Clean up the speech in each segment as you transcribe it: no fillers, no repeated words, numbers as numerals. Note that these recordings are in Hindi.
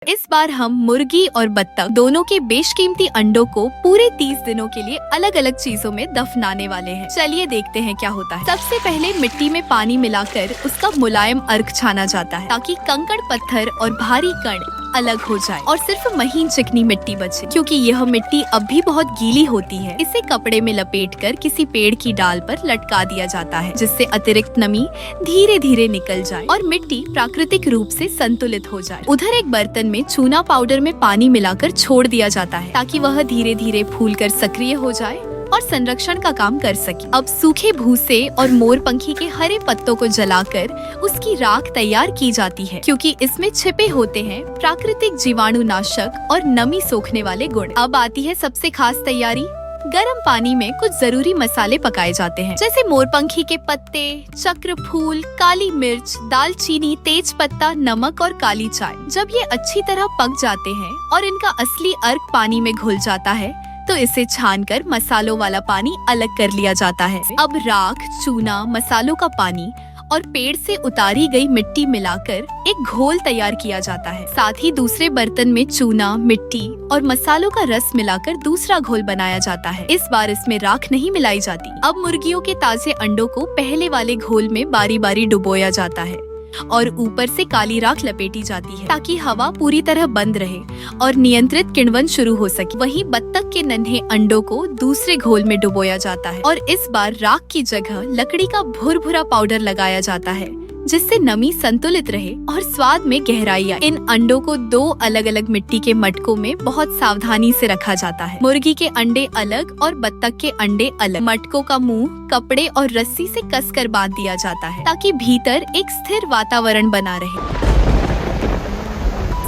इस बार हम मुर्गी और बत्तख दोनों के बेशकीमती अंडों को पूरे 30 दिनों के लिए अलग अलग चीजों में दफनाने वाले हैं। चलिए देखते हैं क्या होता है। सबसे पहले मिट्टी में पानी मिलाकर उसका मुलायम अर्क छाना जाता है ताकि कंकड़ पत्थर और भारी कण अलग हो जाए और सिर्फ महीन चिकनी मिट्टी बचे, क्योंकि यह मिट्टी अब भी बहुत गीली होती है। इसे कपड़े में लपेटकर किसी पेड़ की डाल पर लटका दिया जाता है, जिससे अतिरिक्त नमी धीरे धीरे निकल जाए और मिट्टी प्राकृतिक रूप से संतुलित हो जाए। उधर एक बर्तन में चूना पाउडर में पानी मिलाकर छोड़ दिया जाता है ताकि वह धीरे धीरे फूलकर सक्रिय हो जाए और संरक्षण का काम कर सके। अब सूखे भूसे और मोरपंखी के हरे पत्तों को जलाकर उसकी राख तैयार की जाती है, क्योंकि इसमें छिपे होते हैं प्राकृतिक जीवाणुनाशक और नमी सोखने वाले गुण। अब आती है सबसे खास तैयारी। गर्म पानी में कुछ जरूरी मसाले पकाए जाते हैं, जैसे मोरपंखी के पत्ते, चक्र फूल, काली मिर्च, दालचीनी, तेज पत्ता, नमक और काली चाय। जब ये अच्छी तरह पक जाते हैं और इनका असली अर्क पानी में घुल जाता है, तो इसे छानकर मसालों वाला पानी अलग कर लिया जाता है। अब राख, चूना, मसालों का पानी और पेड़ से उतारी गई मिट्टी मिलाकर एक घोल तैयार किया जाता है। साथ ही दूसरे बर्तन में चूना, मिट्टी और मसालों का रस मिलाकर दूसरा घोल बनाया जाता है। इस बार इसमें राख नहीं मिलाई जाती। अब मुर्गियों के ताजे अंडों को पहले वाले घोल में बारी बारी डुबोया जाता है और ऊपर से काली राख लपेटी जाती है ताकि हवा पूरी तरह बंद रहे और नियंत्रित किण्वन शुरू हो सके। वहीं बत्तख के नन्हे अंडों को दूसरे घोल में डुबोया जाता है और इस बार राख की जगह लकड़ी का भुरभुरा पाउडर लगाया जाता है, जिससे नमी संतुलित रहे और स्वाद में गहराई आए। इन अंडों को 2 अलग अलग मिट्टी के मटकों में बहुत सावधानी से रखा जाता है। मुर्गी के अंडे अलग और बत्तख के अंडे अलग। मटकों का मुंह कपड़े और रस्सी से कसकर बांध दिया जाता है ताकि भीतर एक स्थिर वातावरण बना रहे।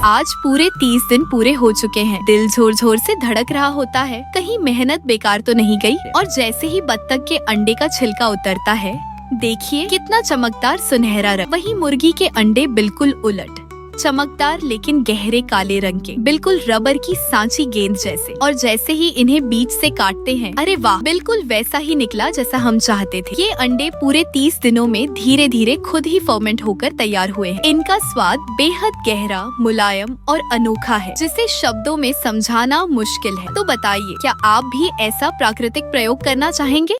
आज पूरे 30 दिन पूरे हो चुके हैं। दिल जोर जोर से धड़क रहा होता है, कहीं मेहनत बेकार तो नहीं गई। और जैसे ही बत्तख के अंडे का छिलका उतरता है, देखिए कितना चमकदार सुनहरा रंग। वहीं मुर्गी के अंडे बिल्कुल उलट, चमकदार लेकिन गहरे काले रंग के, बिल्कुल रबर की सांची गेंद जैसे। और जैसे ही इन्हें बीच से काटते हैं, अरे वाह, बिल्कुल वैसा ही निकला जैसा हम चाहते थे। ये अंडे पूरे 30 दिनों में धीरे धीरे खुद ही फर्मेंट होकर तैयार हुए हैं। इनका स्वाद बेहद गहरा, मुलायम और अनोखा है, जिसे शब्दों में समझाना मुश्किल है। तो बताइए, क्या आप भी ऐसा प्राकृतिक प्रयोग करना चाहेंगे?